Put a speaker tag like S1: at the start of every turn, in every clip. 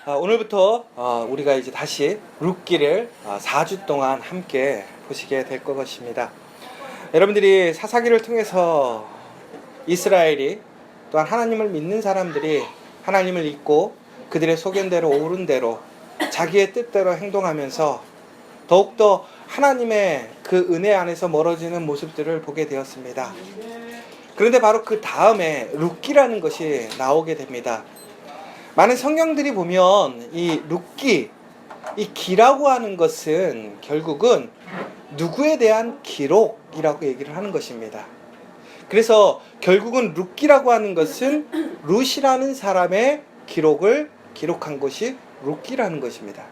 S1: 오늘부터 우리가 이제 다시 룻기를 4주 동안 함께 보시게 될 것입니다. 여러분들이 사사기를 통해서 이스라엘이 또한 하나님을 믿는 사람들이 하나님을 믿고 그들의 소견대로 옳은 대로 자기의 뜻대로 행동하면서 더욱더 하나님의 그 은혜 안에서 멀어지는 모습들을 보게 되었습니다. 그런데 바로 그 다음에 룻기라는 것이 나오게 됩니다. 많은 성경들이 보면 이 룻기, 이 기라고 하는 것은 결국은 누구에 대한 기록이라고 얘기를 하는 것입니다. 그래서 결국은 룻기라고 하는 것은 룻이라는 사람의 기록을 기록한 것이 룻기라는 것입니다.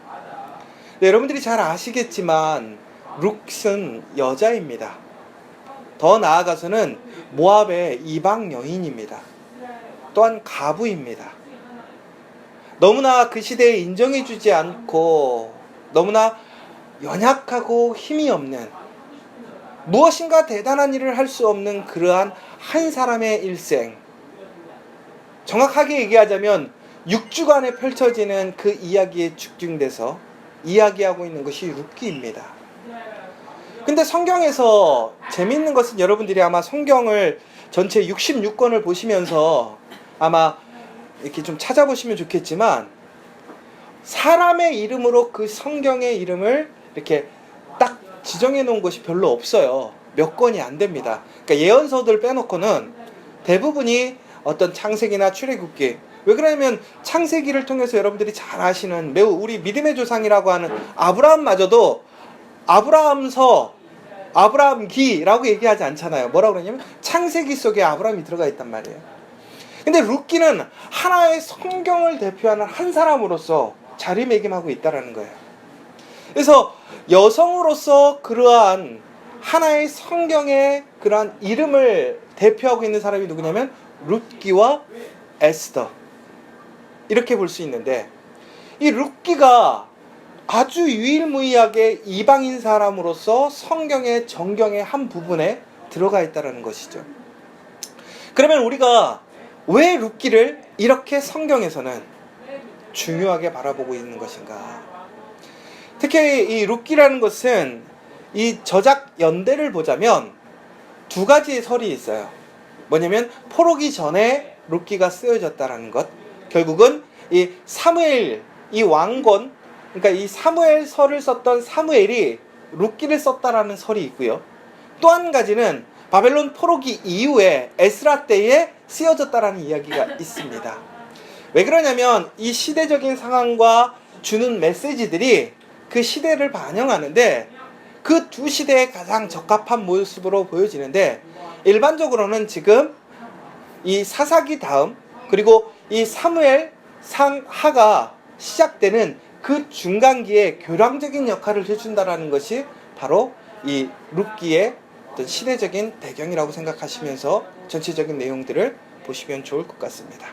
S1: 네, 여러분들이 잘 아시겠지만 룻은 여자입니다. 더 나아가서는 모압의 이방 여인입니다. 또한 가부입니다. 너무나 그 시대에 인정해주지 않고 너무나 연약하고 힘이 없는, 무엇인가 대단한 일을 할 수 없는 그러한 한 사람의 일생, 정확하게 얘기하자면 6주간에 펼쳐지는 그 이야기에 집중돼서 이야기하고 있는 것이 룻기입니다. 근데 성경에서 재미있는 것은, 여러분들이 아마 성경을 전체 66권을 보시면서 아마 이렇게 좀 찾아보시면 좋겠지만, 사람의 이름으로 그 성경의 이름을 이렇게 딱 지정해 놓은 것이 별로 없어요. 몇 권이 안 됩니다. 그러니까 예언서들 빼놓고는 대부분이 어떤 창세기나 출애굽기. 왜 그러냐면 창세기를 통해서 여러분들이 잘 아시는, 매우 우리 믿음의 조상이라고 하는 아브라함마저도 아브라함서, 아브라함기라고 얘기하지 않잖아요. 뭐라고 그러냐면 창세기 속에 아브라함이 들어가 있단 말이에요. 근데 룻기는 하나의 성경을 대표하는 한 사람으로서 자리매김하고 있다는 거예요. 그래서 여성으로서 그러한 하나의 성경의 그러한 이름을 대표하고 있는 사람이 누구냐면 룻기와 에스더, 이렇게 볼 수 있는데, 이 룻기가 아주 유일무이하게 이방인 사람으로서 성경의 정경의 한 부분에 들어가 있다는 것이죠. 그러면 우리가 왜 룻기를 이렇게 성경에서는 중요하게 바라보고 있는 것인가? 특히 이 룻기라는 것은 이 저작 연대를 보자면 두 가지의 설이 있어요. 뭐냐면 포로기 전에 룻기가 쓰여졌다는 것, 결국은 이 사무엘, 이 왕건, 그러니까 이 사무엘서를 썼던 사무엘이 룻기를 썼다라는 설이 있고요. 또 한 가지는 바벨론 포로기 이후에 에스라 때에 쓰여졌다라는 이야기가 있습니다. 왜 그러냐면 이 시대적인 상황과 주는 메시지들이 그 시대를 반영하는데, 그 두 시대에 가장 적합한 모습으로 보여지는데, 일반적으로는 지금 이 사사기 다음, 그리고 이 사무엘 상하가 시작되는 그 중간기에 교량적인 역할을 해준다라는 것이 바로 이 룻기의 어떤 시대적인 배경이라고 생각하시면서 전체적인 내용들을 보시면 좋을 것 같습니다.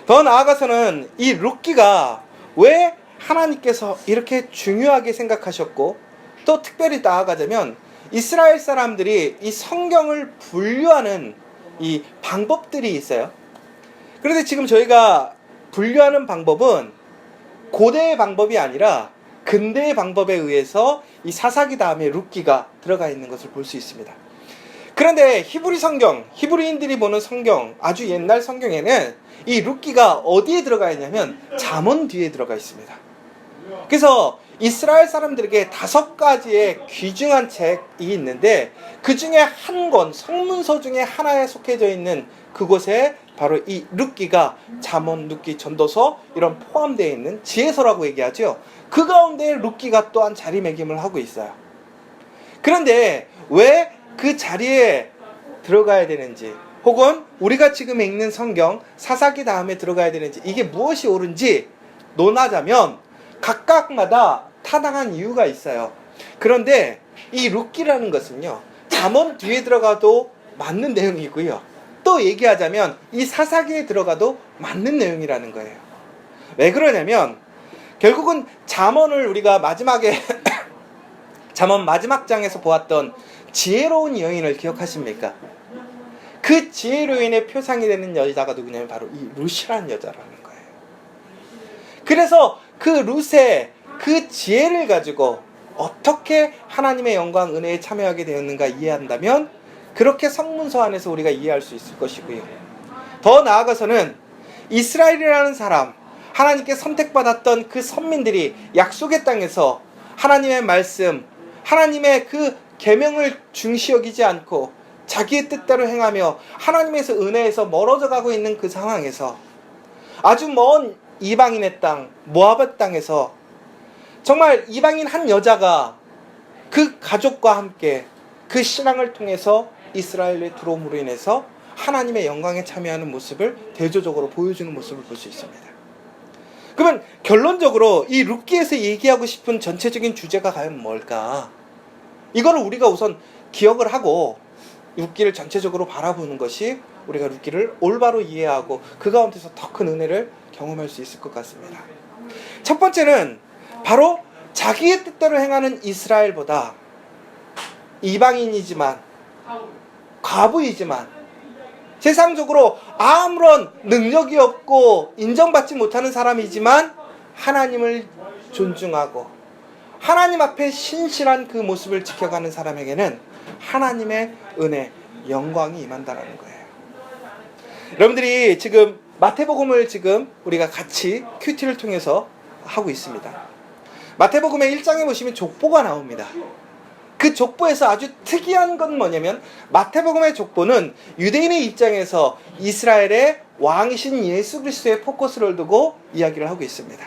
S1: 더 나아가서는 이 룻기가 왜 하나님께서 이렇게 중요하게 생각하셨고, 또 특별히 나아가자면 이스라엘 사람들이 이 성경을 분류하는 이 방법들이 있어요. 그런데 지금 저희가 분류하는 방법은 고대의 방법이 아니라 근대의 방법에 의해서 이 사사기 다음에 룻기가 들어가 있는 것을 볼 수 있습니다. 그런데 히브리 성경, 히브리인들이 보는 성경, 아주 옛날 성경에는 이 룻기가 어디에 들어가 있냐면 잠언 뒤에 들어가 있습니다. 그래서 이스라엘 사람들에게 5가지의 귀중한 책이 있는데, 그 중에 한 권, 성문서 중에 하나에 속해져 있는 그곳에 바로 이 룻기가, 잠언, 룻기, 전도서 이런 포함되어 있는 지혜서라고 얘기하죠. 그 가운데 룻기가 또한 자리매김을 하고 있어요. 그런데 왜 그 자리에 들어가야 되는지, 혹은 우리가 지금 읽는 성경 사사기 다음에 들어가야 되는지, 이게 무엇이 옳은지 논하자면 각각마다 타당한 이유가 있어요. 그런데 이 룻기라는 것은요, 잠언 뒤에 들어가도 맞는 내용이고요, 또 얘기하자면 이 사사기에 들어가도 맞는 내용이라는 거예요. 왜 그러냐면 결국은 잠언을 우리가 마지막에 잠언 마지막 장에서 보았던 지혜로운 여인을 기억하십니까? 그 지혜로인의 표상이 되는 여자가 누구냐면 바로 이 룻이라는 여자라는 거예요. 그 그래서 그 룻의 그 지혜를 가지고 어떻게 하나님의 영광 은혜에 참여하게 되었는가 이해한다면 그렇게 성문서 안에서 우리가 이해할 수 있을 것이고요. 더 나아가서는 이스라엘이라는 사람, 하나님께 선택받았던 그 선민들이 약속의 땅에서 하나님의 말씀, 하나님의 그 계명을 중시 여기지 않고 자기의 뜻대로 행하며 하나님에서 은혜에서 멀어져 가고 있는 그 상황에서 아주 먼 이방인의 땅, 모압의 땅에서 정말 이방인 한 여자가 그 가족과 함께 그 신앙을 통해서 이스라엘에 들어옴으로 인해서 하나님의 영광에 참여하는 모습을 대조적으로 보여주는 모습을 볼 수 있습니다. 그러면 결론적으로 이 룻기에서 얘기하고 싶은 전체적인 주제가 과연 뭘까? 이거를 우리가 우선 기억을 하고 룻기를 전체적으로 바라보는 것이 우리가 룻기를 올바로 이해하고 그 가운데서 더 큰 은혜를 경험할 수 있을 것 같습니다. 첫 번째는 바로 자기의 뜻대로 행하는 이스라엘보다 이방인이지만 과부이지만 세상적으로 아무런 능력이 없고 인정받지 못하는 사람이지만 하나님을 존중하고 하나님 앞에 신실한 그 모습을 지켜가는 사람에게는 하나님의 은혜, 영광이 임한다는 거예요. 여러분들이 지금 마태복음을 지금 우리가 같이 큐티를 통해서 하고 있습니다. 마태복음의 1장에 보시면 족보가 나옵니다. 그 족보에서 아주 특이한 건 뭐냐면 마태복음의 족보는 유대인의 입장에서 이스라엘의 왕이신 예수 그리스도의 포커스를 두고 이야기를 하고 있습니다.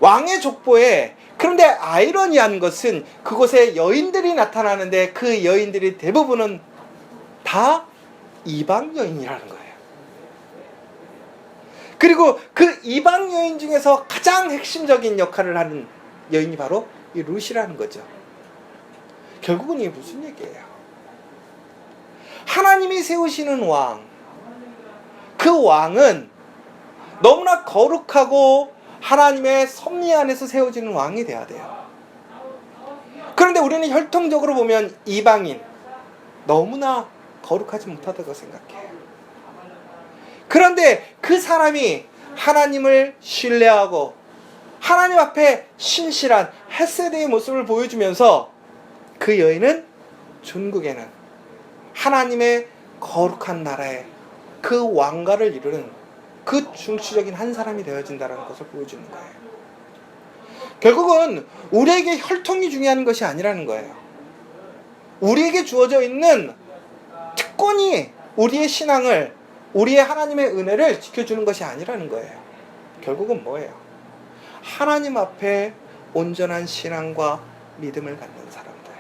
S1: 왕의 족보에 그런데 아이러니한 것은 그곳에 여인들이 나타나는데 그 여인들이 대부분은 다 이방 여인이라는 거예요. 그리고 그 이방 여인 중에서 가장 핵심적인 역할을 하는 여인이 바로 이 룻이라는 거죠. 결국은 이게 무슨 얘기예요? 하나님이 세우시는 왕, 그 왕은 너무나 거룩하고 하나님의 섭리 안에서 세워지는 왕이 돼야 돼요. 그런데 우리는 혈통적으로 보면 이방인, 너무나 거룩하지 못하다고 생각해요. 그런데 그 사람이 하나님을 신뢰하고 하나님 앞에 신실한 헤세드의 모습을 보여주면서 그 여인은 중국에는 하나님의 거룩한 나라에 그 왕가를 이루는 그 중추적인 한 사람이 되어진다는 것을 보여주는 거예요. 결국은 우리에게 혈통이 중요한 것이 아니라는 거예요. 우리에게 주어져 있는 특권이 우리의 신앙을, 우리의 하나님의 은혜를 지켜주는 것이 아니라는 거예요. 결국은 뭐예요? 하나님 앞에 온전한 신앙과 믿음을 갖는 사람들,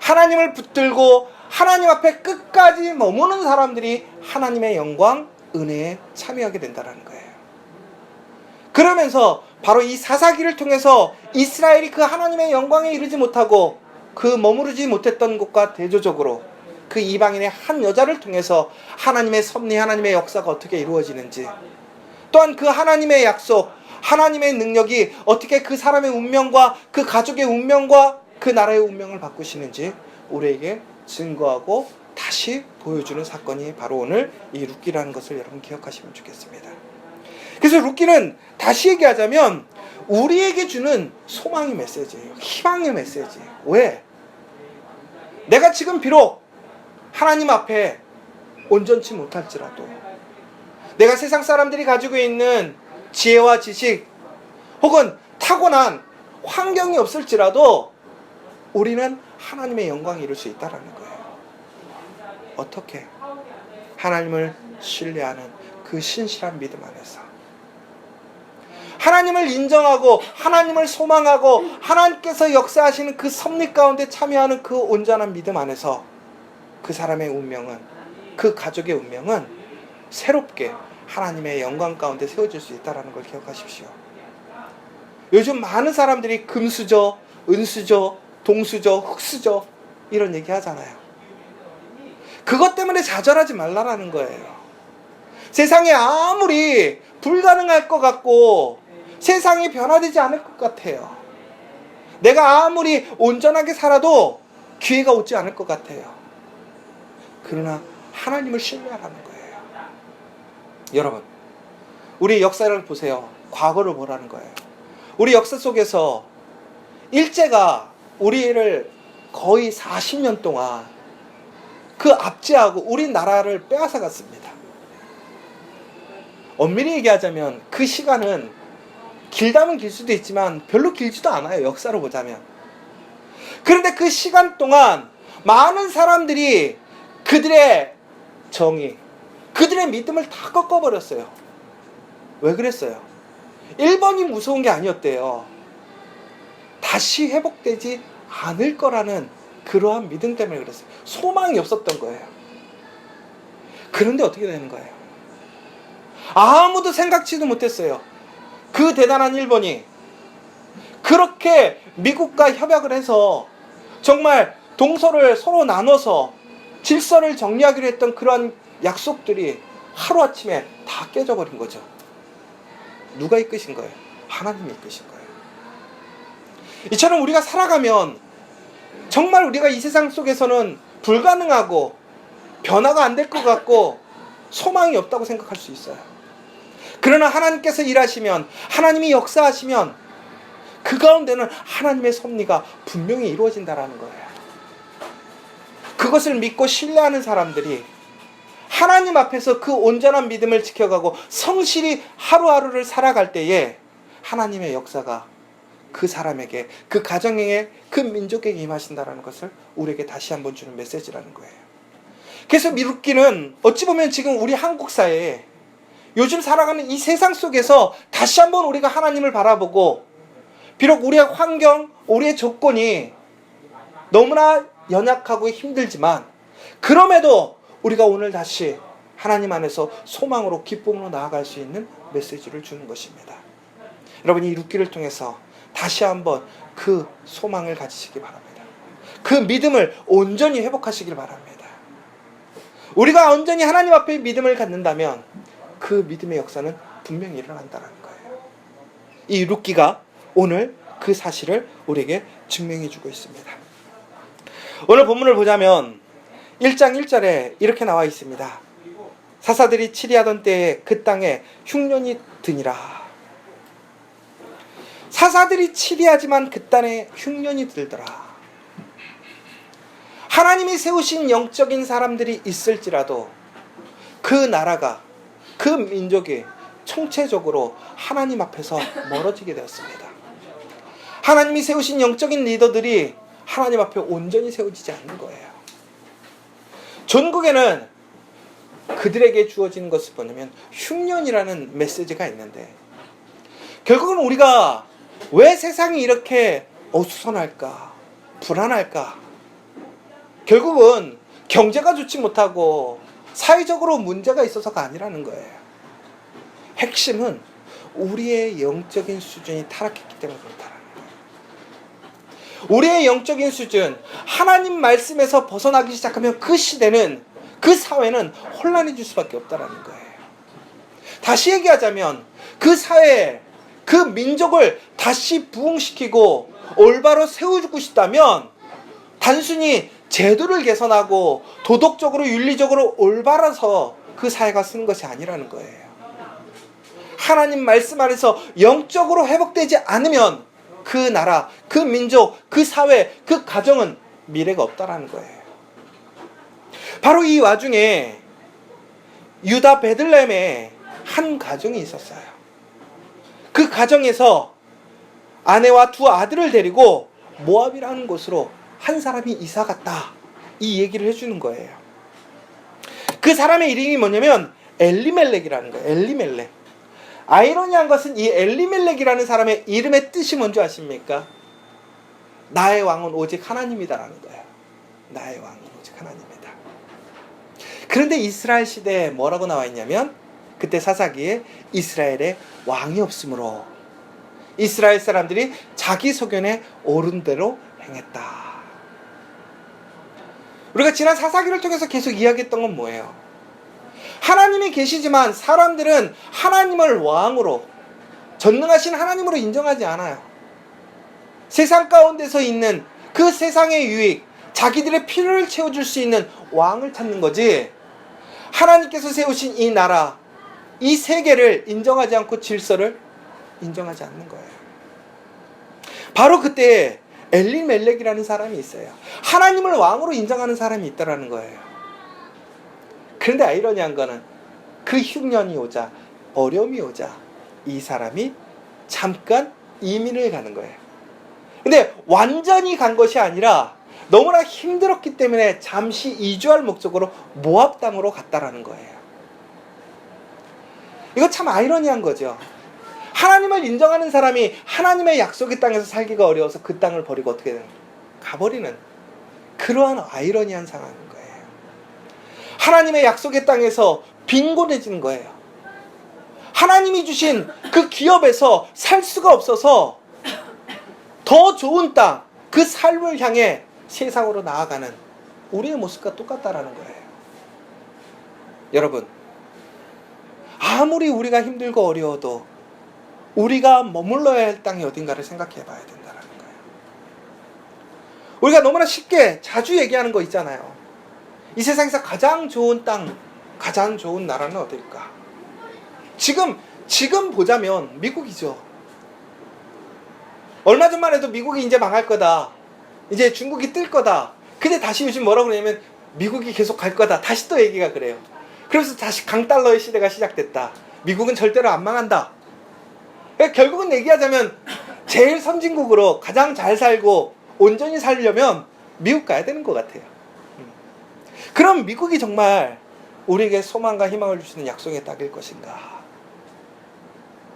S1: 하나님을 붙들고 하나님 앞에 끝까지 머무는 사람들이 하나님의 영광, 은혜에 참여하게 된다는 거예요. 그러면서 바로 이 사사기를 통해서 이스라엘이 그 하나님의 영광에 이르지 못하고 그 머무르지 못했던 곳과 대조적으로 그 이방인의 한 여자를 통해서 하나님의 섭리, 하나님의 역사가 어떻게 이루어지는지, 또한 그 하나님의 약속, 하나님의 능력이 어떻게 그 사람의 운명과 그 가족의 운명과 그 나라의 운명을 바꾸시는지 우리에게 증거하고 다시 보여주는 사건이 바로 오늘 이 룻기라는 것을 여러분 기억하시면 좋겠습니다. 그래서 룻기는 다시 얘기하자면 우리에게 주는 소망의 메시지예요. 희망의 메시지예요. 왜? 내가 지금 비록 하나님 앞에 온전치 못할지라도, 내가 세상 사람들이 가지고 있는 지혜와 지식 혹은 타고난 환경이 없을지라도 우리는 하나님의 영광을 이룰 수 있다는 거예요. 어떻게? 하나님을 신뢰하는 그 신실한 믿음 안에서 하나님을 인정하고 하나님을 소망하고 하나님께서 역사하시는 그 섭리 가운데 참여하는 그 온전한 믿음 안에서 그 사람의 운명은, 그 가족의 운명은 새롭게 하나님의 영광 가운데 세워질 수 있다는 걸 기억하십시오. 요즘 많은 사람들이 금수저, 은수저, 동수저, 흙수저 이런 얘기 하잖아요. 그것 때문에 좌절하지 말라라는 거예요. 세상에 아무리 불가능할 것 같고 세상이 변화되지 않을 것 같아요. 내가 아무리 온전하게 살아도 기회가 오지 않을 것 같아요. 그러나 하나님을 신뢰하라는 거예요. 여러분, 우리 역사를 보세요. 과거를 보라는 거예요. 우리 역사 속에서 일제가 우리를 거의 40년 동안 그 압제하고 우리나라를 빼앗아 갔습니다. 엄밀히 얘기하자면 그 시간은 길다면 길 수도 있지만 별로 길지도 않아요. 역사로 보자면. 그런데 그 시간 동안 많은 사람들이 그들의 정의, 그들의 믿음을 다 꺾어버렸어요. 왜 그랬어요? 일본이 무서운 게 아니었대요. 다시 회복되지 않을 거라는 그러한 믿음 때문에 그랬어요. 소망이 없었던 거예요. 그런데 어떻게 되는 거예요? 아무도 생각지도 못했어요. 그 대단한 일본이 그렇게 미국과 협약을 해서 정말 동서를 서로 나눠서 질서를 정리하기로 했던 그러한 약속들이 하루아침에 다 깨져버린 거죠. 누가 이끄신 거예요? 하나님이 이끄신 거예요. 이처럼 우리가 살아가면 정말 우리가 이 세상 속에서는 불가능하고 변화가 안 될 것 같고 소망이 없다고 생각할 수 있어요. 그러나 하나님께서 일하시면, 하나님이 역사하시면 그 가운데는 하나님의 섭리가 분명히 이루어진다라는 거예요. 그것을 믿고 신뢰하는 사람들이 하나님 앞에서 그 온전한 믿음을 지켜가고 성실히 하루하루를 살아갈 때에 하나님의 역사가 그 사람에게, 그 가정에, 그 민족에게 임하신다라는 것을 우리에게 다시 한번 주는 메시지라는 거예요. 그래서 미루기는 어찌 보면 지금 우리 한국 사회에 요즘 살아가는 이 세상 속에서 다시 한번 우리가 하나님을 바라보고, 비록 우리의 환경, 우리의 조건이 너무나 연약하고 힘들지만 그럼에도 우리가 오늘 다시 하나님 안에서 소망으로 기쁨으로 나아갈 수 있는 메시지를 주는 것입니다. 여러분이 이 룻기를 통해서 다시 한번 그 소망을 가지시기 바랍니다. 그 믿음을 온전히 회복하시길 바랍니다. 우리가 온전히 하나님 앞에 믿음을 갖는다면 그 믿음의 역사는 분명히 일어난다는 거예요. 이 룻기가 오늘 그 사실을 우리에게 증명해 주고 있습니다. 오늘 본문을 보자면 1장 1절에 이렇게 나와 있습니다. 사사들이 치리하던 때에 그 땅에 흉년이 드니라. 사사들이 치리하지만 그 땅에 흉년이 들더라. 하나님이 세우신 영적인 사람들이 있을지라도 그 나라가, 그 민족이 총체적으로 하나님 앞에서 멀어지게 되었습니다. 하나님이 세우신 영적인 리더들이 하나님 앞에 온전히 세워지지 않는 거예요. 전국에는 그들에게 주어지는 것을 보면 흉년이라는 메시지가 있는데, 결국은 우리가 왜 세상이 이렇게 어수선할까, 불안할까? 결국은 경제가 좋지 못하고 사회적으로 문제가 있어서가 아니라는 거예요. 핵심은 우리의 영적인 수준이 타락했기 때문에 그렇다는 거예요. 우리의 영적인 수준, 하나님 말씀에서 벗어나기 시작하면 그 시대는, 그 사회는 혼란해질 수밖에 없다는 거예요. 다시 얘기하자면 그 사회, 그 민족을 다시 부흥시키고 올바로 세워주고 싶다면 단순히 제도를 개선하고 도덕적으로 윤리적으로 올바라서 그 사회가 쓰는 것이 아니라는 거예요. 하나님 말씀 안에서 영적으로 회복되지 않으면 그 나라, 그 민족, 그 사회, 그 가정은 미래가 없다라는 거예요. 바로 이 와중에 유다 베들레헴에 한 가정이 있었어요. 그 가정에서 아내와 두 아들을 데리고 모압이라는 곳으로 한 사람이 이사 갔다, 이 얘기를 해주는 거예요. 그 사람의 이름이 뭐냐면 엘리멜렉이라는 거예요. 엘리멜렉. 아이러니한 것은 이 엘리멜렉이라는 사람의 이름의 뜻이 뭔지 아십니까? 나의 왕은 오직 하나님이다라는 거예요. 나의 왕은 오직 하나님이다. 그런데 이스라엘 시대에 뭐라고 나와 있냐면, 그때 사사기에 이스라엘에 왕이 없으므로 이스라엘 사람들이 자기 소견에 옳은 대로 행했다. 우리가 지난 사사기를 통해서 계속 이야기했던 건 뭐예요? 하나님이 계시지만 사람들은 하나님을 왕으로, 전능하신 하나님으로 인정하지 않아요. 세상 가운데서 있는 그 세상의 유익, 자기들의 필요를 채워줄 수 있는 왕을 찾는 거지, 하나님께서 세우신 이 나라, 이 세계를 인정하지 않고 질서를 인정하지 않는 거예요. 바로 그때 엘리멜렉이라는 사람이 있어요. 하나님을 왕으로 인정하는 사람이 있다라는 거예요. 그런데 아이러니한 거는 그 흉년이 오자, 어려움이 오자 이 사람이 잠깐 이민을 가는 거예요. 근데 완전히 간 것이 아니라 너무나 힘들었기 때문에 잠시 이주할 목적으로 모압 땅으로 갔다라는 거예요. 이거 참 아이러니한 거죠. 하나님을 인정하는 사람이 하나님의 약속의 땅에서 살기가 어려워서 그 땅을 버리고 어떻게 되는 거예요? 가버리는 그러한 아이러니한 상황인 거예요. 하나님의 약속의 땅에서 빈곤해지는 거예요. 하나님이 주신 그 기업에서 살 수가 없어서 더 좋은 땅, 그 삶을 향해 세상으로 나아가는 우리의 모습과 똑같다라는 거예요. 여러분, 아무리 우리가 힘들고 어려워도 우리가 머물러야 할 땅이 어딘가를 생각해 봐야 된다는 거예요. 우리가 너무나 쉽게 자주 얘기하는 거 있잖아요. 이 세상에서 가장 좋은 땅, 가장 좋은 나라는 어딜까? 지금 보자면 미국이죠. 얼마 전만 해도 미국이 이제 망할 거다. 이제 중국이 뜰 거다. 근데 다시 요즘 뭐라고 그러냐면 미국이 계속 갈 거다. 다시 또 얘기가 그래요. 그래서 다시 강달러의 시대가 시작됐다. 미국은 절대로 안 망한다. 결국은 얘기하자면 제일 선진국으로 가장 잘 살고 온전히 살려면 미국 가야 되는 것 같아요. 그럼 미국이 정말 우리에게 소망과 희망을 주시는 약속의 땅일 것인가?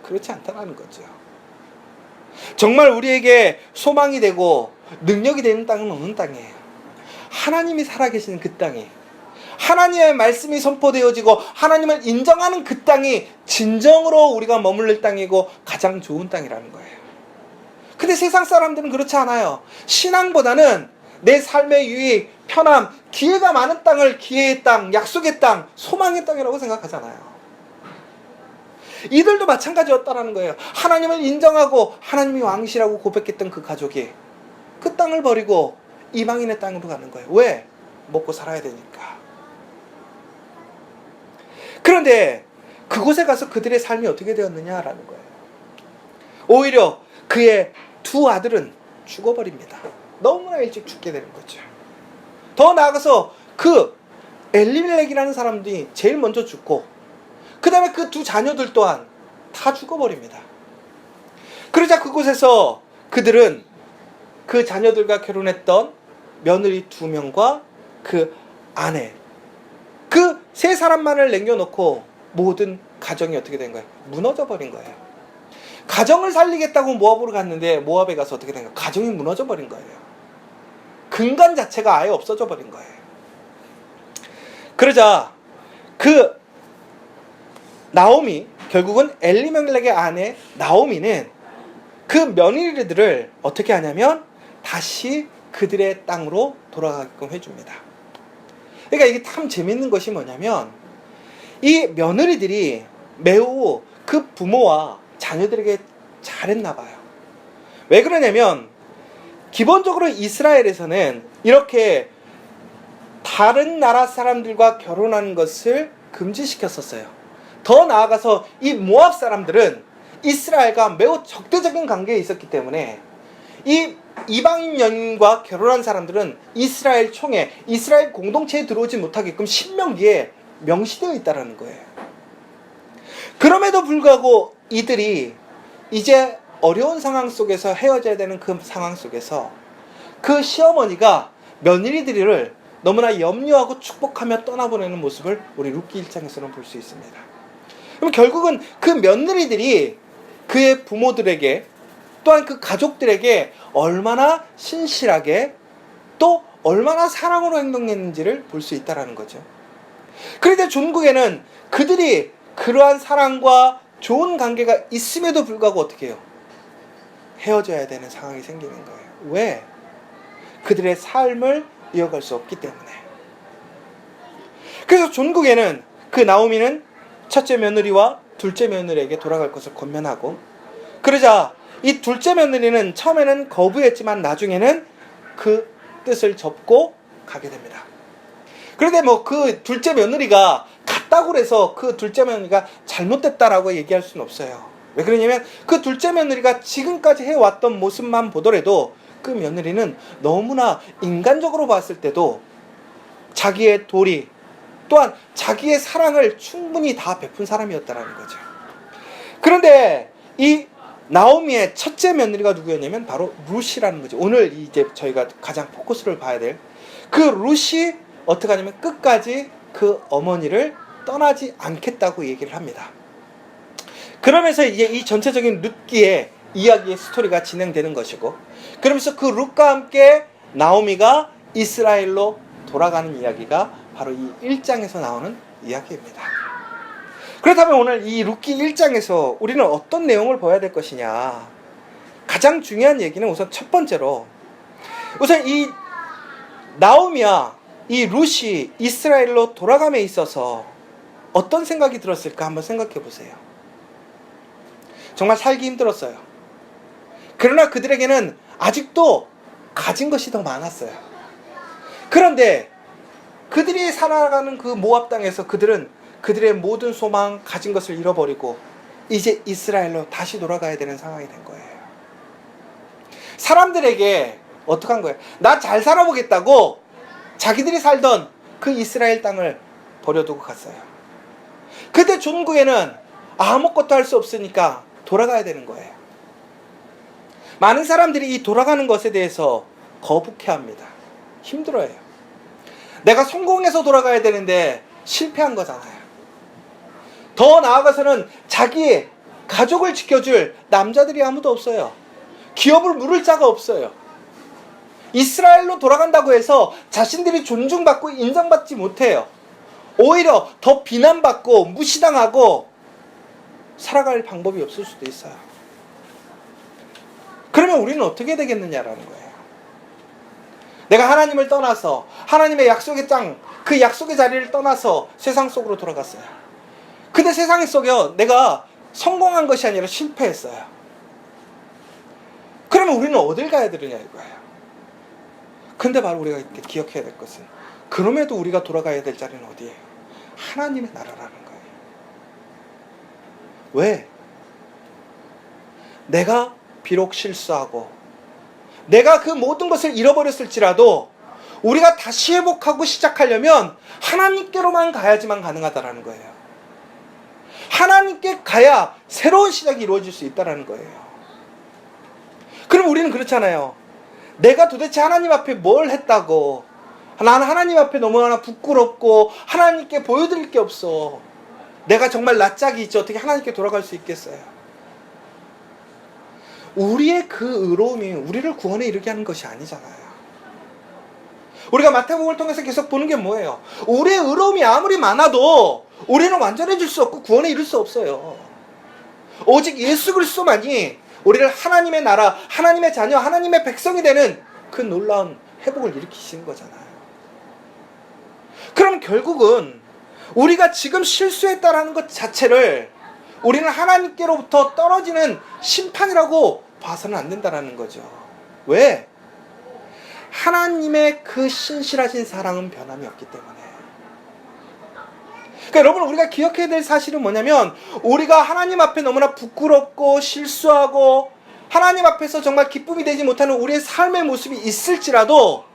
S1: 그렇지 않다는 거죠. 정말 우리에게 소망이 되고 능력이 되는 땅은 어느 땅이에요? 하나님이 살아계시는 그 땅이, 하나님의 말씀이 선포되어지고 하나님을 인정하는 그 땅이 진정으로 우리가 머물릴 땅이고 가장 좋은 땅이라는 거예요. 근데 세상 사람들은 그렇지 않아요. 신앙보다는 내 삶의 유익, 편함, 기회가 많은 땅을 기회의 땅, 약속의 땅, 소망의 땅이라고 생각하잖아요. 이들도 마찬가지였다라는 거예요. 하나님을 인정하고 하나님이 왕이시라고 고백했던 그 가족이 그 땅을 버리고 이방인의 땅으로 가는 거예요. 왜? 먹고 살아야 되니까. 그런데 그곳에 가서 그들의 삶이 어떻게 되었느냐라는 거예요. 오히려 그의 두 아들은 죽어버립니다. 너무나 일찍 죽게 되는 거죠. 더 나아가서 그 엘리멜렉이라는 사람들이 제일 먼저 죽고 그 다음에 그 두 자녀들 또한 다 죽어버립니다. 그러자 그곳에서 그들은 그 자녀들과 결혼했던 며느리 2명과 그 아내, 그 세 사람만을 남겨놓고 모든 가정이 어떻게 된 거예요? 무너져 버린 거예요. 가정을 살리겠다고 모압으로 갔는데 모압에 가서 어떻게 된 거예요? 가정이 무너져 버린 거예요. 근간 자체가 아예 없어져 버린 거예요. 그러자 그 나오미, 결국은 엘리멜렉의 아내 나오미는 그 며느리들을 어떻게 하냐면 다시 그들의 땅으로 돌아가게끔 해줍니다. 그러니까 이게 참 재밌는 것이 뭐냐면 이 며느리들이 매우 그 부모와 자녀들에게 잘했나 봐요. 왜 그러냐면 기본적으로 이스라엘에서는 이렇게 다른 나라 사람들과 결혼하는 것을 금지시켰었어요. 더 나아가서 이 모압 사람들은 이스라엘과 매우 적대적인 관계에 있었기 때문에 이 이방인 여인과 결혼한 사람들은 이스라엘 총회, 이스라엘 공동체에 들어오지 못하게끔 신명기에 명시되어 있다는 거예요. 그럼에도 불구하고 이들이 이제 어려운 상황 속에서 헤어져야 되는 그 상황 속에서 그 시어머니가 며느리들을 너무나 염려하고 축복하며 떠나보내는 모습을 우리 룻기 1장에서는 볼 수 있습니다. 그럼 결국은 그 며느리들이 그의 부모들에게 또한 그 가족들에게 얼마나 신실하게 또 얼마나 사랑으로 행동했는지를 볼 수 있다는 거죠. 그런데 종국에는 그들이 그러한 사랑과 좋은 관계가 있음에도 불구하고 어떻게 해요? 헤어져야 되는 상황이 생기는 거예요. 왜? 그들의 삶을 이어갈 수 없기 때문에. 그래서 종국에는 그 나오미는 첫째 며느리와 둘째 며느리에게 돌아갈 것을 권면하고, 그러자 이 둘째 며느리는 처음에는 거부했지만 나중에는 그 뜻을 접고 가게 됩니다. 그런데 뭐 그 둘째 며느리가 갔다고 해서 그 둘째 며느리가 잘못됐다라고 얘기할 수는 없어요. 왜 그러냐면 그 둘째 며느리가 지금까지 해왔던 모습만 보더라도 그 며느리는 너무나 인간적으로 봤을 때도 자기의 도리 또한 자기의 사랑을 충분히 다 베푼 사람이었다는 거죠. 그런데 이 나오미의 첫째 며느리가 누구였냐면 바로 룻이라는 거죠. 오늘 이제 저희가 가장 포커스를 봐야 될 그 룻이 어떻게 하냐면 끝까지 그 어머니를 떠나지 않겠다고 얘기를 합니다. 그러면서 이제 이 전체적인 룻기의 이야기의 스토리가 진행되는 것이고, 그러면서 그 룻과 함께 나오미가 이스라엘로 돌아가는 이야기가 바로 이 1장에서 나오는 이야기입니다. 그렇다면 오늘 이 룻기 1장에서 우리는 어떤 내용을 봐야 될 것이냐. 가장 중요한 얘기는 우선 첫 번째로, 우선 이 나오미와 이 룻이 이스라엘로 돌아감에 있어서 어떤 생각이 들었을까 한번 생각해 보세요. 정말 살기 힘들었어요. 그러나 그들에게는 아직도 가진 것이 더 많았어요. 그런데 그들이 살아가는 그 모압 땅에서 그들은 그들의 모든 소망, 가진 것을 잃어버리고 이제 이스라엘로 다시 돌아가야 되는 상황이 된 거예요. 사람들에게 어떻게 한 거예요? 나 잘 살아보겠다고 자기들이 살던 그 이스라엘 땅을 버려두고 갔어요. 그때 중국에는 아무것도 할 수 없으니까 돌아가야 되는 거예요. 많은 사람들이 이 돌아가는 것에 대해서 거북해합니다. 힘들어해요. 내가 성공해서 돌아가야 되는데 실패한 거잖아요. 더 나아가서는 자기의 가족을 지켜줄 남자들이 아무도 없어요. 기업을 물을 자가 없어요. 이스라엘로 돌아간다고 해서 자신들이 존중받고 인정받지 못해요. 오히려 더 비난받고 무시당하고 살아갈 방법이 없을 수도 있어요. 그러면 우리는 어떻게 되겠느냐라는 거예요. 내가 하나님을 떠나서 하나님의 약속의 땅, 그 약속의 자리를 떠나서 세상 속으로 돌아갔어요. 근데 세상 속에 내가 성공한 것이 아니라 실패했어요. 그러면 우리는 어딜 가야 되느냐 이거예요. 근데 바로 우리가 이때 기억해야 될 것은, 그럼에도 우리가 돌아가야 될 자리는 어디예요? 하나님의 나라라는 거예요. 왜? 내가 비록 실수하고 내가 그 모든 것을 잃어버렸을지라도 우리가 다시 회복하고 시작하려면 하나님께로만 가야지만 가능하다라는 거예요. 하나님께 가야 새로운 시작이 이루어질 수 있다라는 거예요. 그럼 우리는 그렇잖아요. 내가 도대체 하나님 앞에 뭘 했다고, 나는 하나님 앞에 너무나 부끄럽고 하나님께 보여드릴 게 없어, 내가 정말 낯짝이 있지 어떻게 하나님께 돌아갈 수 있겠어요? 우리의 그 의로움이 우리를 구원에 이르게 하는 것이 아니잖아요. 우리가 마태복음을 통해서 계속 보는 게 뭐예요? 우리의 의로움이 아무리 많아도 우리는 완전해질 수 없고 구원에 이를 수 없어요. 오직 예수 그리스도만이 우리를 하나님의 나라, 하나님의 자녀, 하나님의 백성이 되는 그 놀라운 회복을 일으키시는 거잖아요. 그럼 결국은 우리가 지금 실수했다라는 것 자체를 우리는 하나님께로부터 떨어지는 심판이라고 봐서는 안 된다라는 거죠. 왜? 하나님의 그 신실하신 사랑은 변함이 없기 때문에. 그러니까 여러분, 우리가 기억해야 될 사실은 뭐냐면, 우리가 하나님 앞에 너무나 부끄럽고 실수하고 하나님 앞에서 정말 기쁨이 되지 못하는 우리의 삶의 모습이 있을지라도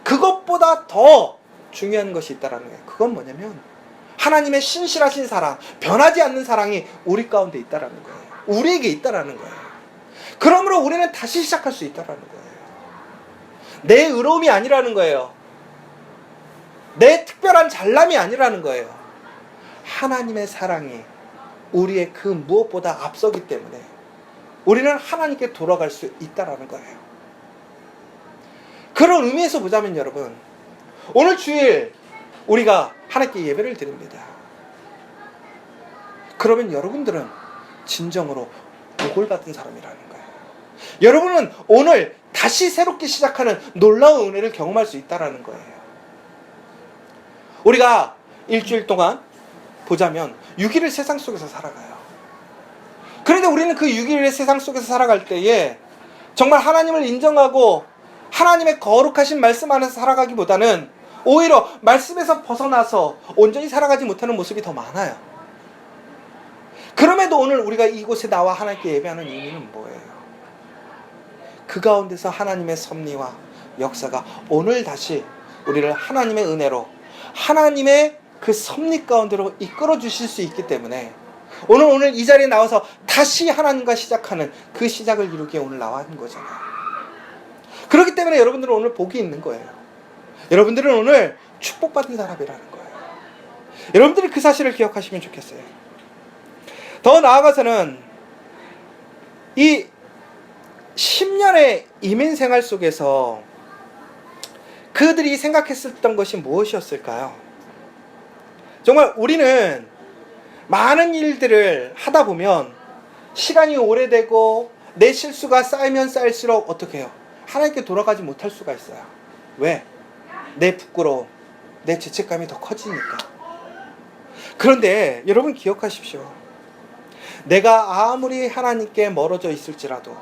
S1: 그것보다 더 중요한 것이 있다라는 거예요. 그건 뭐냐면 하나님의 신실하신 사랑, 변하지 않는 사랑이 우리 가운데 있다라는 거예요. 우리에게 있다라는 거예요. 그러므로 우리는 다시 시작할 수 있다라는 거예요. 내 의로움이 아니라는 거예요. 내 특별한 잘남이 아니라는 거예요. 하나님의 사랑이 우리의 그 무엇보다 앞서기 때문에 우리는 하나님께 돌아갈 수 있다라는 거예요. 그런 의미에서 보자면 여러분, 오늘 주일 우리가 하나님께 예배를 드립니다. 그러면 여러분들은 진정으로 복을 받은 사람이라는 거예요. 여러분은 오늘 다시 새롭게 시작하는 놀라운 은혜를 경험할 수 있다는 거예요. 우리가 일주일 동안 보자면 6일을 세상 속에서 살아가요. 그런데 우리는 그 6일의 세상 속에서 살아갈 때에 정말 하나님을 인정하고 하나님의 거룩하신 말씀 안에서 살아가기보다는 오히려 말씀에서 벗어나서 온전히 살아가지 못하는 모습이 더 많아요. 그럼에도 오늘 우리가 이곳에 나와 하나님께 예배하는 의미는 뭐예요? 그 가운데서 하나님의 섭리와 역사가 오늘 다시 우리를 하나님의 은혜로, 하나님의 그 섭리 가운데로 이끌어 주실 수 있기 때문에 오늘 이 자리에 나와서 다시 하나님과 시작하는 그 시작을 이루기에 오늘 나와 있는 거잖아요. 그렇기 때문에 여러분들은 오늘 복이 있는 거예요. 여러분들은 오늘 축복받은 사람이라는 거예요. 여러분들이 그 사실을 기억하시면 좋겠어요. 더 나아가서는 이 10년의 이민 생활 속에서 그들이 생각했었던 것이 무엇이었을까요? 정말 우리는 많은 일들을 하다 보면 시간이 오래되고 내 실수가 쌓이면 쌓일수록 어떻게 해요? 하나님께 돌아가지 못할 수가 있어요. 왜? 내 부끄러움, 내 죄책감이 더 커지니까. 그런데 여러분 기억하십시오. 내가 아무리 하나님께 멀어져 있을지라도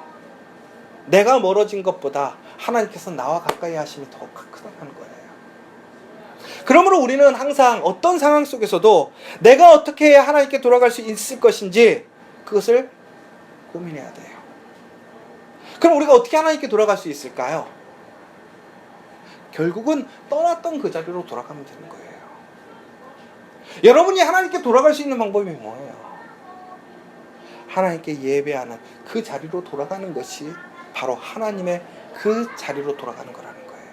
S1: 내가 멀어진 것보다 하나님께서 나와 가까이 하심이 더 크다는 거예요. 그러므로 우리는 항상 어떤 상황 속에서도 내가 어떻게 해야 하나님께 돌아갈 수 있을 것인지 그것을 고민해야 돼요. 그럼 우리가 어떻게 하나님께 돌아갈 수 있을까요? 결국은 떠났던 그 자리로 돌아가면 되는 거예요. 여러분이 하나님께 돌아갈 수 있는 방법이 뭐예요? 하나님께 예배하는 그 자리로 돌아가는 것이 바로 하나님의 그 자리로 돌아가는 거라는 거예요.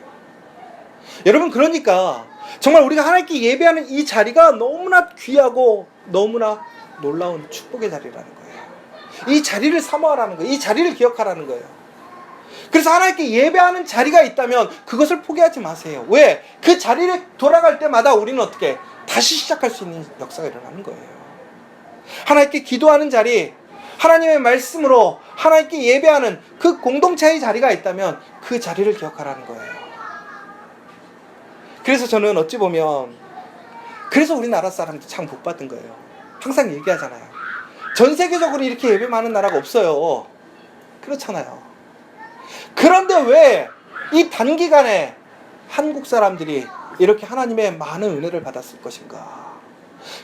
S1: 여러분, 그러니까 정말 우리가 하나님께 예배하는 이 자리가 너무나 귀하고 너무나 놀라운 축복의 자리라는 거예요. 이 자리를 사모하라는 거예요. 이 자리를 기억하라는 거예요. 그래서 하나님께 예배하는 자리가 있다면 그것을 포기하지 마세요. 왜? 그 자리를 돌아갈 때마다 우리는 어떻게 다시 시작할 수 있는 역사가 일어나는 거예요. 하나님께 기도하는 자리, 하나님의 말씀으로 하나님께 예배하는 그 공동체의 자리가 있다면 그 자리를 기억하라는 거예요. 그래서 저는 어찌 보면 그래서 우리나라 사람들 참 복받은 거예요. 항상 얘기하잖아요. 전 세계적으로 이렇게 예배 많은 나라가 없어요. 그렇잖아요. 그런데 왜 이 단기간에 한국 사람들이 이렇게 하나님의 많은 은혜를 받았을 것인가?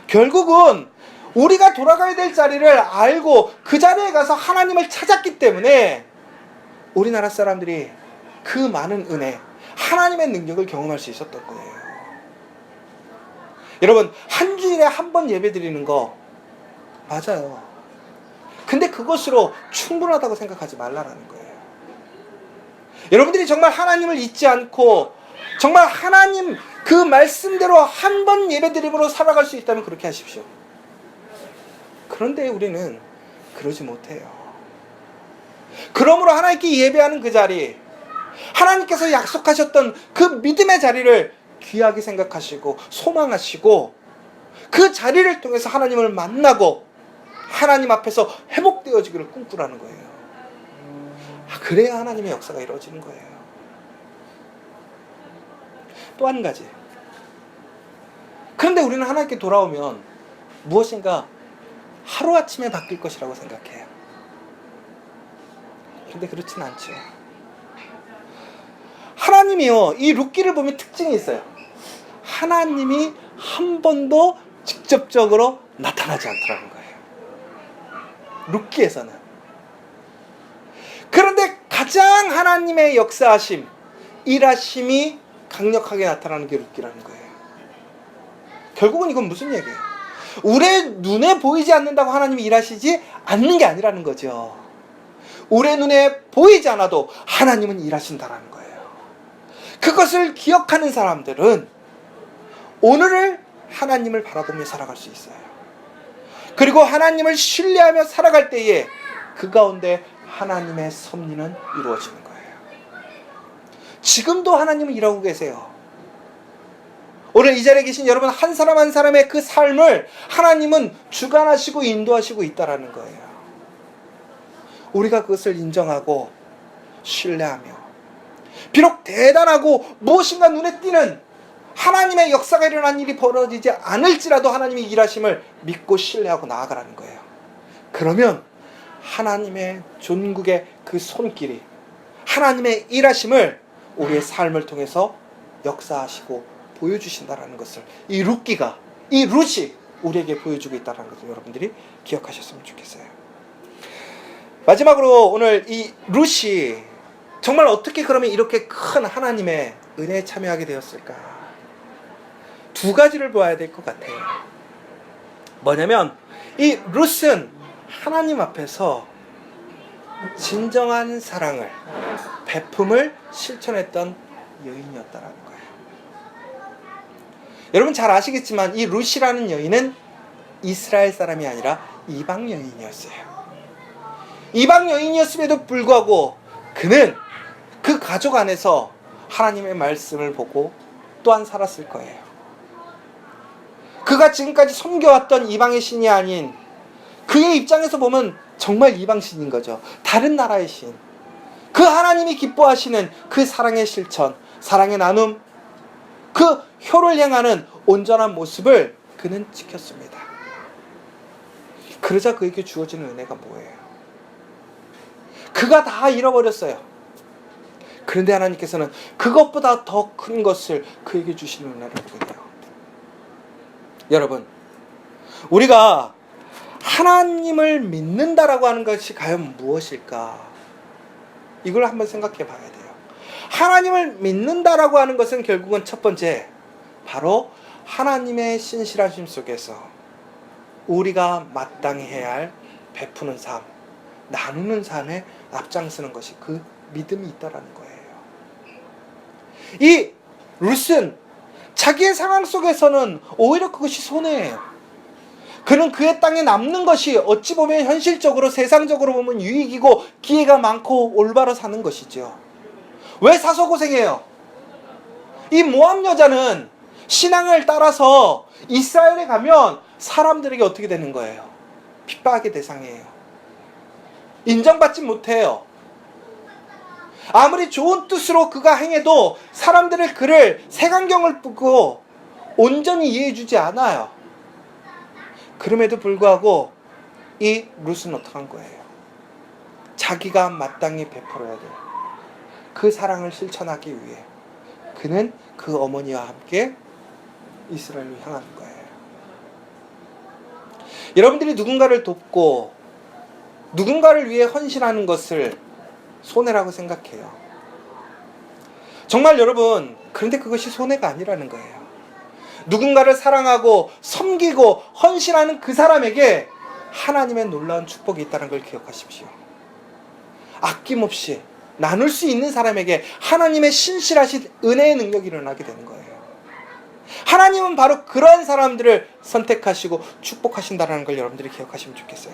S1: 결국은 우리가 돌아가야 될 자리를 알고 그 자리에 가서 하나님을 찾았기 때문에 우리나라 사람들이 그 많은 은혜, 하나님의 능력을 경험할 수 있었던 거예요. 여러분, 한 주일에 한 번 예배 드리는 거 맞아요. 근데 그것으로 충분하다고 생각하지 말라라는 거예요. 여러분들이 정말 하나님을 잊지 않고 정말 하나님 그 말씀대로 한 번 예배 드림으로 살아갈 수 있다면 그렇게 하십시오. 그런데 우리는 그러지 못해요. 그러므로 하나님께 예배하는 그 자리, 하나님께서 약속하셨던 그 믿음의 자리를 귀하게 생각하시고 소망하시고 그 자리를 통해서 하나님을 만나고 하나님 앞에서 회복되어지기를 꿈꾸라는 거예요. 그래야 하나님의 역사가 이루어지는 거예요. 또 한 가지. 그런데 우리는 하나님께 돌아오면 무엇인가 하루아침에 바뀔 것이라고 생각해요. 그런데 그렇진 않죠. 하나님이요, 이 룻기를 보면 특징이 있어요. 하나님이 한 번도 직접적으로 나타나지 않더라는 거예요. 룻기에서는. 그런데 가장 하나님의 역사하심, 일하심이 강력하게 나타나는 게 룻기라는 거예요. 결국은 이건 무슨 얘기예요? 우리의 눈에 보이지 않는다고 하나님이 일하시지 않는 게 아니라는 거죠. 우리의 눈에 보이지 않아도 하나님은 일하신다라는 거예요. 그것을 기억하는 사람들은 오늘을 하나님을 바라보며 살아갈 수 있어요. 그리고 하나님을 신뢰하며 살아갈 때에 그 가운데 하나님의 섭리는 이루어지는 거예요. 지금도 하나님은 일하고 계세요. 오늘 이 자리에 계신 여러분 한 사람 한 사람의 그 삶을 하나님은 주관하시고 인도하시고 있다라는 거예요. 우리가 그것을 인정하고 신뢰하며 비록 대단하고 무엇인가 눈에 띄는 하나님의 역사가 일어난 일이 벌어지지 않을지라도 하나님의 일하심을 믿고 신뢰하고 나아가라는 거예요. 그러면 하나님의 존국의 그 손길이 하나님의 일하심을 우리의 삶을 통해서 역사하시고 보여주신다라는 것을 이 룻기가, 이 룻이 우리에게 보여주고 있다는 것을 여러분들이 기억하셨으면 좋겠어요. 마지막으로 오늘 이 룻이 정말 어떻게 그러면 이렇게 큰 하나님의 은혜에 참여하게 되었을까? 두 가지를 보아야 될 것 같아요. 뭐냐면 이 룻은 하나님 앞에서 진정한 사랑을, 베품을 실천했던 여인이었다라는 거예요. 여러분 잘 아시겠지만 이 룻이라는 여인은 이스라엘 사람이 아니라 이방 여인이었어요. 이방 여인이었음에도 불구하고 그는 그 가족 안에서 하나님의 말씀을 보고 또한 살았을 거예요. 그가 지금까지 섬겨왔던 이방의 신이 아닌 그의 입장에서 보면 정말 이방 신인 거죠. 다른 나라의 신. 그 하나님이 기뻐하시는 그 사랑의 실천, 사랑의 나눔, 그 효를 행하는 온전한 모습을 그는 지켰습니다. 그러자 그에게 주어지는 은혜가 뭐예요? 그가 다 잃어버렸어요. 그런데 하나님께서는 그것보다 더 큰 것을 그에게 주시는 은혜를 보게 돼요. 여러분, 우리가 하나님을 믿는다라고 하는 것이 과연 무엇일까? 이걸 한번 생각해 봐야 돼요. 하나님을 믿는다라고 하는 것은 결국은 첫 번째, 바로 하나님의 신실하심 속에서 우리가 마땅히 해야 할 베푸는 삶, 나누는 삶에 앞장서는 것이 그 믿음이 있다라는 거예요. 이 룻은 자기의 상황 속에서는 오히려 그것이 손해예요. 그는 그의 땅에 남는 것이 어찌 보면 현실적으로 세상적으로 보면 유익이고 기회가 많고 올바로 사는 것이죠. 왜 사서 고생해요? 이 모압 여자는 신앙을 따라서 이스라엘에 가면 사람들에게 어떻게 되는 거예요? 핍박의 대상이에요. 인정받지 못해요. 아무리 좋은 뜻으로 그가 행해도 사람들을 그를 색안경을 쓰고 온전히 이해해주지 않아요. 그럼에도 불구하고 이 룻은 어떻게 한 거예요? 자기가 마땅히 베풀어야 돼요. 그 사랑을 실천하기 위해 그는 그 어머니와 함께 이스라엘로 향하는 거예요. 여러분들이 누군가를 돕고 누군가를 위해 헌신하는 것을 손해라고 생각해요. 정말 여러분, 그런데 그것이 손해가 아니라는 거예요. 누군가를 사랑하고 섬기고 헌신하는 그 사람에게 하나님의 놀라운 축복이 있다는 걸 기억하십시오. 아낌없이 나눌 수 있는 사람에게 하나님의 신실하신 은혜의 능력이 일어나게 되는 거예요. 하나님은 바로 그러한 사람들을 선택하시고 축복하신다는 걸 여러분들이 기억하시면 좋겠어요.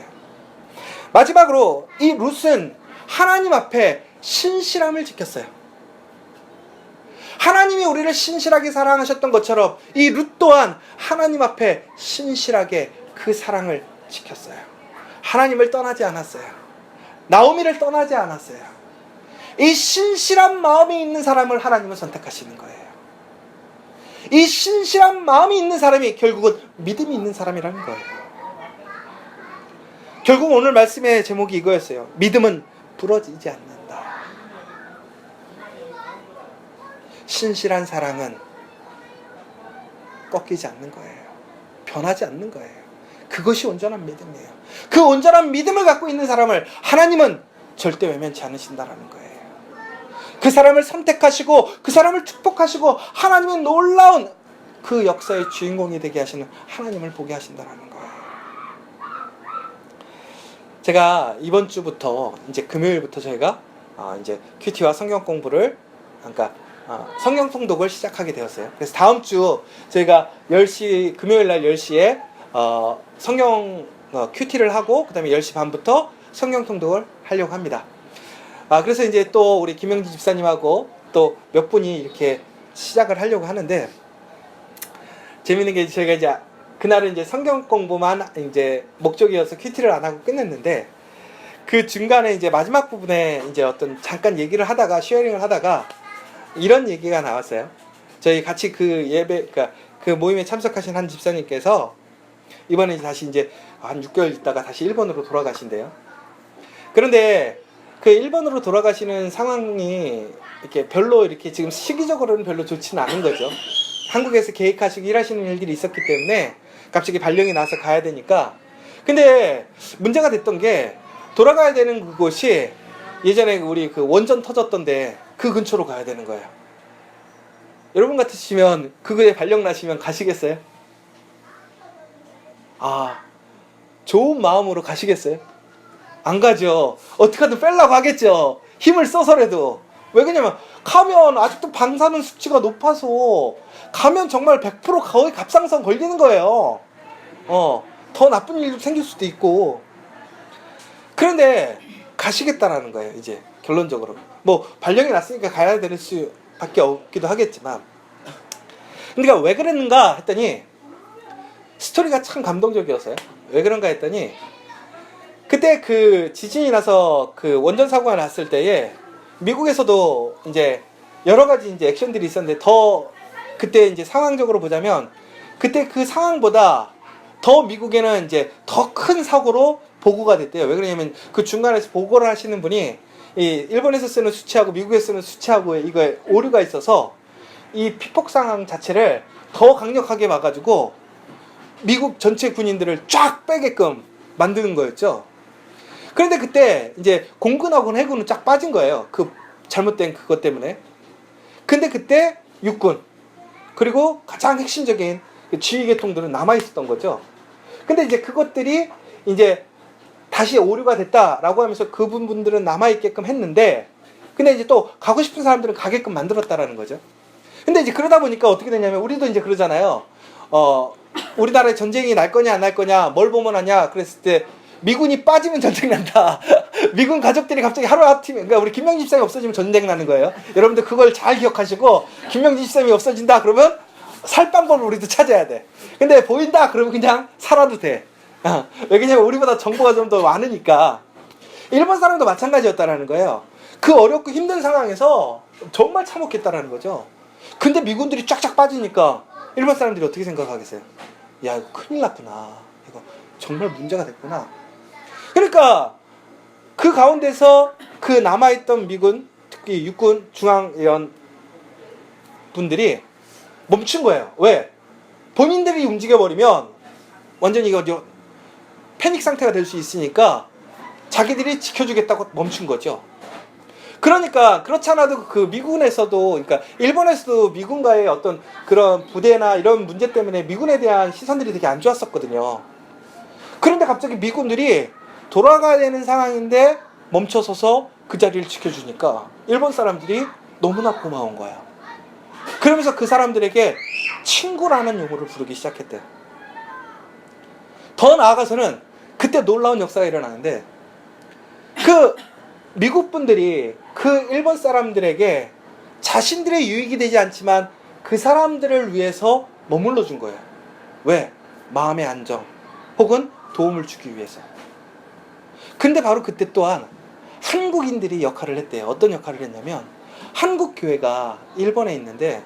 S1: 마지막으로 이 룻은 하나님 앞에 신실함을 지켰어요. 하나님이 우리를 신실하게 사랑하셨던 것처럼 이 룻 또한 하나님 앞에 신실하게 그 사랑을 지켰어요. 하나님을 떠나지 않았어요. 나오미를 떠나지 않았어요. 이 신실한 마음이 있는 사람을 하나님은 선택하시는 거예요. 이 신실한 마음이 있는 사람이 결국은 믿음이 있는 사람이라는 거예요. 결국 오늘 말씀의 제목이 이거였어요. 믿음은 부러지지 않는다. 신실한 사랑은 꺾이지 않는 거예요. 변하지 않는 거예요. 그것이 온전한 믿음이에요. 그 온전한 믿음을 갖고 있는 사람을 하나님은 절대 외면치 않으신다라는 거예요. 그 사람을 선택하시고 그 사람을 축복하시고 하나님의 놀라운 그 역사의 주인공이 되게 하시는 하나님을 보게 하신다라는 거예요. 제가 이번 주부터 이제 금요일부터 저희가 이제 큐티와 성경 공부를 그러니까 성경 통독을 시작하게 되었어요. 그래서 다음 주 저희가 10시 금요일 날 10시에 성경 큐티를 하고 그다음에 10시 반부터 성경 통독을 하려고 합니다. 그래서 이제 또 우리 김영지 집사님하고 또 몇 분이 이렇게 시작을 하려고 하는데 재밌는 게 저희가 이제 그날은 이제 성경 공부만 이제 목적이어서 큐티를 안 하고 끝냈는데 그 중간에 이제 마지막 부분에 이제 어떤 잠깐 얘기를 하다가 쉐어링을 하다가 이런 얘기가 나왔어요. 저희 같이 그 예배 그러니까 그 모임에 참석하신 한 집사님께서 이번에 다시 이제 한 6개월 있다가 다시 일본으로 돌아가신대요. 그런데 그 일본으로 돌아가시는 상황이 이렇게 별로 이렇게 지금 시기적으로는 별로 좋지는 않은 거죠. 한국에서 계획하시고 일하시는 일들이 있었기 때문에 갑자기 발령이 나서 가야 되니까. 근데 문제가 됐던 게 돌아가야 되는 그곳이 예전에 우리 그 원전 터졌던데 그 근처로 가야 되는 거예요. 여러분 같으시면 그거에 발령 나시면 가시겠어요? 좋은 마음으로 가시겠어요? 안 가죠. 어떻게든 빼려고 하겠죠. 힘을 써서라도. 왜 그러냐면 가면 아직도 방사능 수치가 높아서 가면 정말 100% 거의 갑상선 걸리는 거예요. 더 나쁜 일도 생길 수도 있고. 그런데 가시겠다라는 거예요. 이제 결론적으로 뭐 발령이 났으니까 가야 될 수밖에 없기도 하겠지만. 그러니까 왜 그랬는가 했더니 스토리가 참 감동적이었어요. 왜 그런가 했더니 그때 그 지진이 나서 그 원전 사고가 났을 때에 미국에서도 이제 여러 가지 이제 액션들이 있었는데 더 그때 이제 상황적으로 보자면 그때 그 상황보다 더 미국에는 이제 더 큰 사고로 보고가 됐대요. 왜 그러냐면 그 중간에서 보고를 하시는 분이 이 일본에서 쓰는 수치하고 미국에서 쓰는 수치하고 이거에 오류가 있어서 이 피폭 상황 자체를 더 강력하게 봐가지고 미국 전체 군인들을 쫙 빼게끔 만드는 거였죠. 그런데 그때 이제 공군하고는 해군은 쫙 빠진 거예요. 그 잘못된 그것 때문에. 근데 그때 육군 그리고 가장 핵심적인 그 지휘 계통들은 남아 있었던 거죠. 근데 이제 그것들이 이제 다시 오류가 됐다라고 하면서 그분들은 남아 있게끔 했는데, 근데 이제 또 가고 싶은 사람들은 가게끔 만들었다라는 거죠. 근데 이제 그러다 보니까 어떻게 되냐면 우리도 이제 그러잖아요. 우리나라에 전쟁이 날 거냐 안 날 거냐 뭘 보면 하냐 그랬을 때 미군이 빠지면 전쟁 난다. 미군 가족들이 갑자기 하루아침에, 그러니까 우리 김명진 집사람이 없어지면 전쟁 나는 거예요. 여러분들 그걸 잘 기억하시고, 김명진 집사람이 없어진다 그러면 살 방법을 우리도 찾아야 돼. 근데 보인다 그러면 그냥 살아도 돼. 왜냐면 우리보다 정보가 좀 더 많으니까. 일본 사람도 마찬가지였다라는 거예요. 그 어렵고 힘든 상황에서 정말 참았겠다라는 거죠. 근데 미군들이 쫙쫙 빠지니까 일본 사람들이 어떻게 생각하겠어요? 야, 이거 큰일 났구나. 이거 정말 문제가 됐구나. 그러니까 그 가운데서 그 남아있던 미군, 특히 육군 중앙위원 분들이 멈춘 거예요. 왜? 본인들이 움직여버리면 완전히 이거 패닉 상태가 될 수 있으니까 자기들이 지켜주겠다고 멈춘 거죠. 그러니까 그렇지 않아도 그 미군에서도, 그러니까 일본에서도 미군과의 어떤 그런 부대나 이런 문제 때문에 미군에 대한 시선들이 되게 안 좋았었거든요. 그런데 갑자기 미군들이 돌아가야 되는 상황인데 멈춰서서 그 자리를 지켜주니까 일본 사람들이 너무나 고마운 거야. 그러면서 그 사람들에게 친구라는 용어를 부르기 시작했대요. 더 나아가서는 그때 놀라운 역사가 일어나는데, 그 미국 분들이 그 일본 사람들에게 자신들의 유익이 되지 않지만 그 사람들을 위해서 머물러 준 거예요. 왜? 마음의 안정 혹은 도움을 주기 위해서. 근데 바로 그때 또한 한국인들이 역할을 했대요. 어떤 역할을 했냐면, 한국 교회가 일본에 있는데,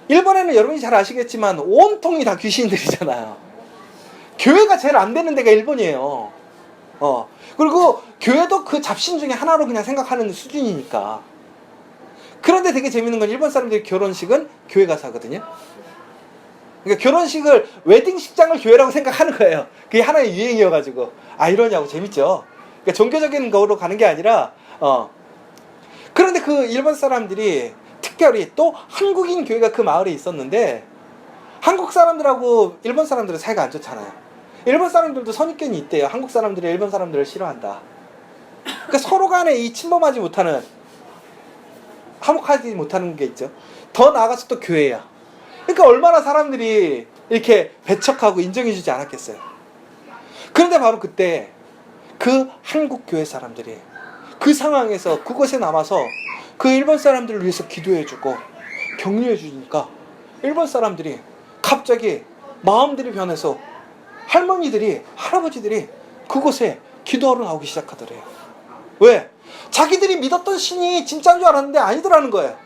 S1: 일본에는 여러분이 잘 아시겠지만 온통이 다 귀신들이잖아요. 교회가 제일 안 되는 데가 일본이에요. 그리고 교회도 그 잡신 중에 하나로 그냥 생각하는 수준이니까. 그런데 되게 재밌는 건 일본 사람들이 결혼식은 교회 가서 하거든요. 그러니까 결혼식을, 웨딩식장을 교회라고 생각하는 거예요. 그게 하나의 유행이어가지고. 이러냐고. 재밌죠. 그러니까 종교적인 거로 가는 게 아니라, 그런데 그 일본 사람들이 특별히 또 한국인 교회가 그 마을에 있었는데, 한국 사람들하고 일본 사람들은 사이가 안 좋잖아요. 일본 사람들도 선입견이 있대요. 한국 사람들이 일본 사람들을 싫어한다. 그러니까 서로 간에 이 침범하지 못하는, 화목하지 못하는 게 있죠. 더 나아가서 또 교회야. 그러니까 얼마나 사람들이 이렇게 배척하고 인정해주지 않았겠어요. 그런데 바로 그때 그 한국 교회 사람들이 그 상황에서 그곳에 남아서 그 일본 사람들을 위해서 기도해주고 격려해주니까 일본 사람들이 갑자기 마음들이 변해서 할머니들이, 할아버지들이 그곳에 기도하러 나오기 시작하더래요. 왜? 자기들이 믿었던 신이 진짜인 줄 알았는데 아니더라는 거예요.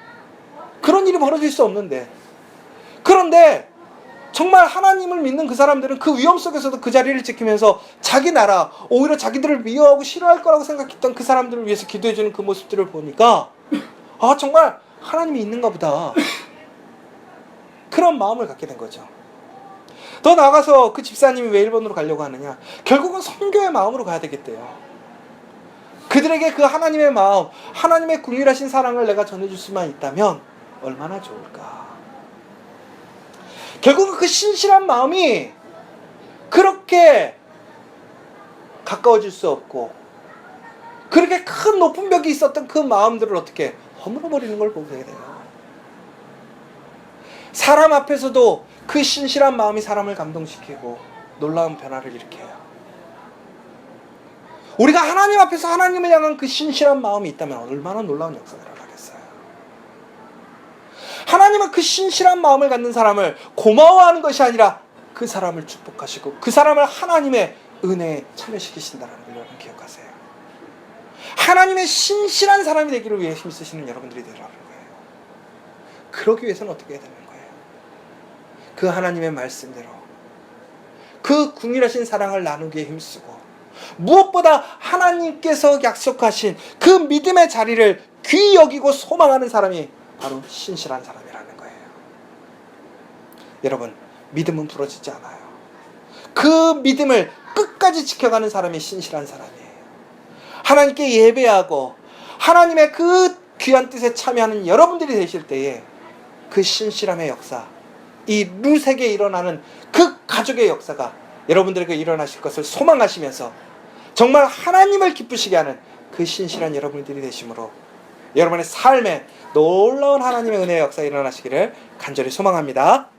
S1: 그런 일이 벌어질 수 없는데. 그런데 정말 하나님을 믿는 그 사람들은 그 위험 속에서도 그 자리를 지키면서 자기 나라, 오히려 자기들을 미워하고 싫어할 거라고 생각했던 그 사람들을 위해서 기도해주는 그 모습들을 보니까, 정말 하나님이 있는가 보다. 그런 마음을 갖게 된 거죠. 더 나아가서 그 집사님이 왜 일본으로 가려고 하느냐? 결국은 선교의 마음으로 가야 되겠대요. 그들에게 그 하나님의 마음, 하나님의 긍휼하신 사랑을 내가 전해줄 수만 있다면 얼마나 좋을까. 결국은 그 신실한 마음이 그렇게 가까워질 수 없고, 그렇게 큰 높은 벽이 있었던 그 마음들을 어떻게 허물어버리는 걸 보게 돼요. 사람 앞에서도 그 신실한 마음이 사람을 감동시키고 놀라운 변화를 일으켜요. 우리가 하나님 앞에서 하나님을 향한 그 신실한 마음이 있다면 얼마나 놀라운 역사가 일어나겠어요. 하나님은 그 신실한 마음을 갖는 사람을 고마워하는 것이 아니라 그 사람을 축복하시고 그 사람을 하나님의 은혜에 참여시키신다는 걸 여러분 기억하세요. 하나님의 신실한 사람이 되기를 위해 힘쓰시는 여러분들이 되라는 거예요. 그러기 위해서는 어떻게 해야 되는 거예요? 그 하나님의 말씀대로 그 긍휼하신 사랑을 나누기에 힘쓰고, 무엇보다 하나님께서 약속하신 그 믿음의 자리를 귀히 여기고 소망하는 사람이 바로 신실한 사람이라는 거예요. 여러분, 믿음은 부러지지 않아요. 그 믿음을 끝까지 지켜가는 사람이 신실한 사람이에요. 하나님께 예배하고 하나님의 그 귀한 뜻에 참여하는 여러분들이 되실 때에 그 신실함의 역사, 이 룻에게 일어나는 그 가족의 역사가 여러분들에게 일어나실 것을 소망하시면서 정말 하나님을 기쁘시게 하는 그 신실한 여러분들이 되심으로 여러분의 삶에 놀라운 하나님의 은혜의 역사가 일어나시기를 간절히 소망합니다.